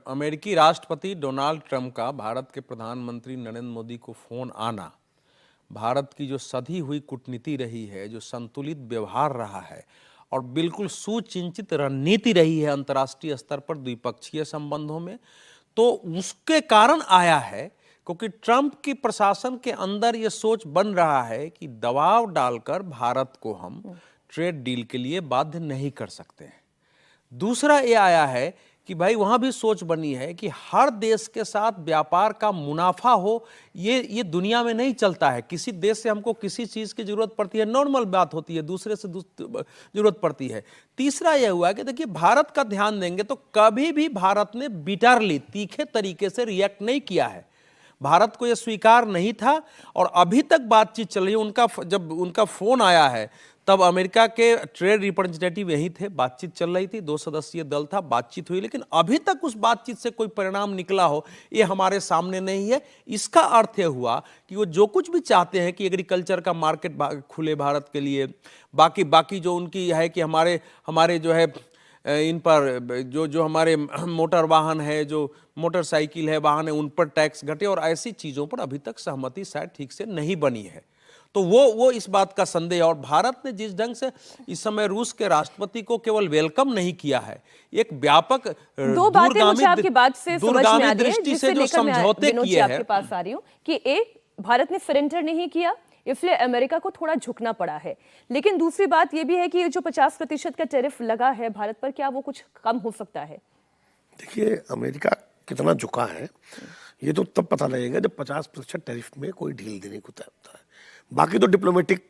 अमेरिकी राष्ट्रपति Donald Trump का भारत के प्रधानमंत्री नरेंद्र मोदी को फोन आना भारत की जो सधी हुई कूटनीति रही है, जो संतुलित व्यवहार रहा है और बिल्कुल सुचिंतित रणनीति रही है अंतर्राष्ट्रीय स्तर पर द्विपक्षीय संबंधों में, तो उसके कारण आया है। क्योंकि ट्रंप की प्रशासन के अंदर ये सोच बन रहा है कि दबाव डालकर भारत को हम ट्रेड डील के लिए बाध्य नहीं कर सकते हैं। दूसरा ये आया है कि भाई वहां भी सोच बनी है कि हर देश के साथ व्यापार का मुनाफा हो, ये दुनिया में नहीं चलता है। किसी देश से हमको किसी चीज की जरूरत पड़ती है, नॉर्मल बात होती है, दूसरे से जरूरत पड़ती है। तीसरा यह हुआ कि देखिए भारत का ध्यान देंगे तो कभी भी भारत ने बिटरली तीखे तरीके से रिएक्ट नहीं किया है। भारत को यह स्वीकार नहीं था और अभी तक बातचीत चल रही है। जब उनका फोन आया है तब अमेरिका के ट्रेड रिप्रेजेंटेटिव यही थे, बातचीत चल रही थी, 2 सदस्यीय दल था, बातचीत हुई, लेकिन अभी तक उस बातचीत से कोई परिणाम निकला हो ये हमारे सामने नहीं है। इसका अर्थ यह हुआ कि वो जो कुछ भी चाहते हैं कि एग्रीकल्चर का मार्केट खुले भारत के लिए, बाकी जो उनकी है कि हमारे जो है इन पर जो हमारे मोटर वाहन है, जो मोटरसाइकिल है, वाहन है, उन पर टैक्स घटे और ऐसी चीज़ों पर अभी तक सहमति शायद ठीक से नहीं बनी है। तो वो इस बात का संदेह। और भारत ने जिस ढंग से इस समय रूस के राष्ट्रपति को केवल वेलकम नहीं किया है, एक व्यापक दो बातें मुझे आपकी बात से समझ में आ रही है, जिससे जो समझौते किए हैं, आपके पास आ रही हूं कि एक भारत ने सरेंडर नहीं किया, इसलिए अमेरिका को थोड़ा झुकना पड़ा है। लेकिन दूसरी बात यह भी है कि जो 50% का टैरिफ लगा है भारत पर, क्या वो कुछ कम हो सकता है? देखिए, अमेरिका कितना झुका है ये तो तब पता लगेगा जब 50% टैरिफ में कोई ढील देने को तय होता है। बाकी तो डिप्लोमेटिक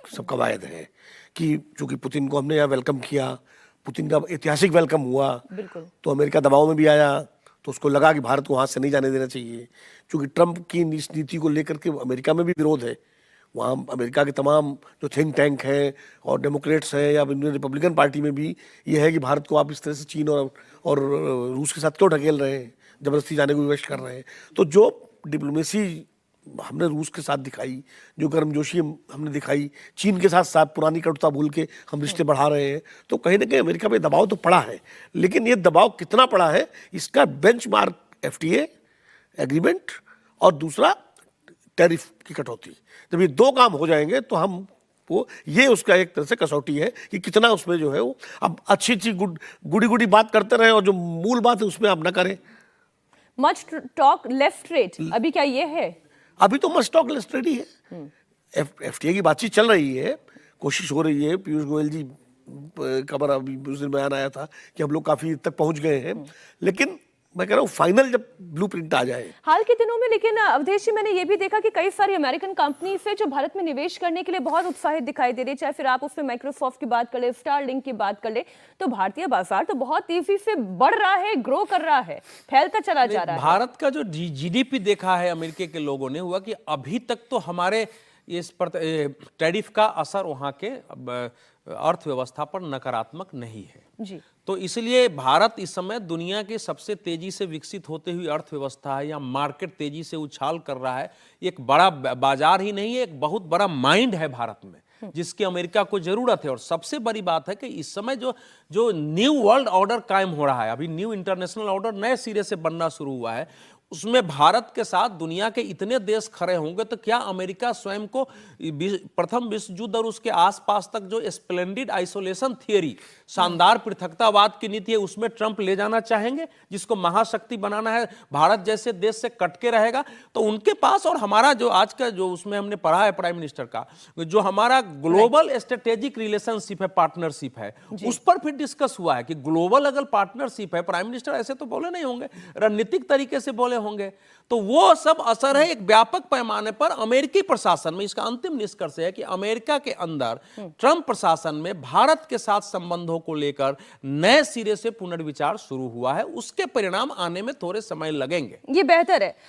सब कवायद है कि चूंकि पुतिन को हमने यहाँ वेलकम किया, पुतिन का ऐतिहासिक वेलकम हुआ, तो अमेरिका दबाव में भी आया, तो उसको लगा कि भारत को हाथ से नहीं जाने देना चाहिए। चूंकि ट्रंप की इस नीति को लेकर के अमेरिका में भी विरोध है, वहाँ अमेरिका के तमाम जो थिंक टैंक हैं और डेमोक्रेट्स हैं या रिपब्लिकन पार्टी में भी ये है कि भारत को आप इस तरह से चीन और रूस के साथ क्यों ढकेल रहे हैं, जबरदस्ती जाने को विवश कर रहे हैं। तो जो डिप्लोमेसी हमने रूस के साथ दिखाई, जो गर्मजोशी हमने दिखाई, चीन के साथ पुरानी कटुता भूल के हम रिश्ते बढ़ा रहे हैं, तो कहीं ना कहीं अमेरिका पे दबाव तो पड़ा है। लेकिन ये दबाव कितना पड़ा है, इसका बेंचमार्क एफटीए एग्रीमेंट और दूसरा टैरिफ की कटौती, जब ये 2 काम हो जाएंगे तो हम ये उसका एक तरह से कसौटी है कि कितना उसमें जो है वो अब अच्छी गुड़ी बात करते रहे और जो मूल बात है उसमें आप न करें। मच टॉक लेफ्ट रेट, अभी क्या ये है? अभी तो मच टॉक लेफ्ट रेट ही है। एफटीए की बातचीत चल रही है, कोशिश हो रही है। पीयूष गोयल जी खबर अभी उस दिन बयान आया था कि हम लोग काफी तक पहुंच गए हैं, लेकिन मैं कह रहा हूँ फाइनल जब ब्लूप्रिंट आ जाए हाल के दिनों में। लेकिन अवधेश जी, मैंने ये भी देखा कि कई सारी अमेरिकन कंपनी से जो भारत में निवेश करने के लिए बहुत उत्साहित दिखाई दे रही है, चाहे फिर आप उसमें माइक्रोसॉफ्ट की बात कर ले, स्टारलिंक की बात कर ले, तो भारतीय बाजार तो बहुत तेजी से बढ़ रहा है, ग्रो कर रहा है, फैलता चला जा रहा है। भारत का जो जीडीपी देखा है अमेरिका के लोगों ने, हुआ कि अभी तक तो हमारे इस पर टैरिफ का असर वहां के अर्थव्यवस्था पर नकारात्मक नहीं है जी। तो इसलिए भारत इस समय दुनिया के सबसे तेजी से विकसित होते हुई अर्थव्यवस्था है, या मार्केट तेजी से उछाल कर रहा है। एक बड़ा बाजार ही नहीं है, एक बहुत बड़ा माइंड है भारत में, जिसकी अमेरिका को जरूरत है। और सबसे बड़ी बात है कि इस समय जो न्यू वर्ल्ड ऑर्डर कायम हो रहा है, अभी न्यू इंटरनेशनल ऑर्डर नए सिरे से बनना शुरू हुआ है, उसमें भारत के साथ दुनिया के इतने देश खड़े होंगे, तो क्या अमेरिका स्वयं को प्रथम विश्व युद्ध और उसके आसपास तक जो स्प्लेंडिड आइसोलेशन थियरी, शानदार पृथकतावाद की नीति है, उसमें ट्रंप ले जाना चाहेंगे, जिसको महाशक्ति बनाना है, भारत जैसे देश से कटके रहेगा? तो उनके पास, और हमारा जो आज का जो उसमें हमने पढ़ा है प्राइम मिनिस्टर का, जो हमारा ग्लोबल स्ट्रेटेजिक रिलेशनशिप है, पार्टनरशिप है, उस पर फिर डिस्कस हुआ है कि ग्लोबल अगर पार्टनरशिप है, प्राइम मिनिस्टर ऐसे तो बोले नहीं होंगे, रणनीतिक तरीके से बोले होंगे, तो वो सब असर है एक व्यापक पैमाने पर अमेरिकी प्रशासन में। इसका अंतिम निष्कर्ष है कि अमेरिका के अंदर ट्रंप प्रशासन में भारत के साथ संबंधों को लेकर नए सिरे से पुनर्विचार शुरू हुआ है। उसके परिणाम आने में थोड़े समय लगेंगे। ये बेहतर है।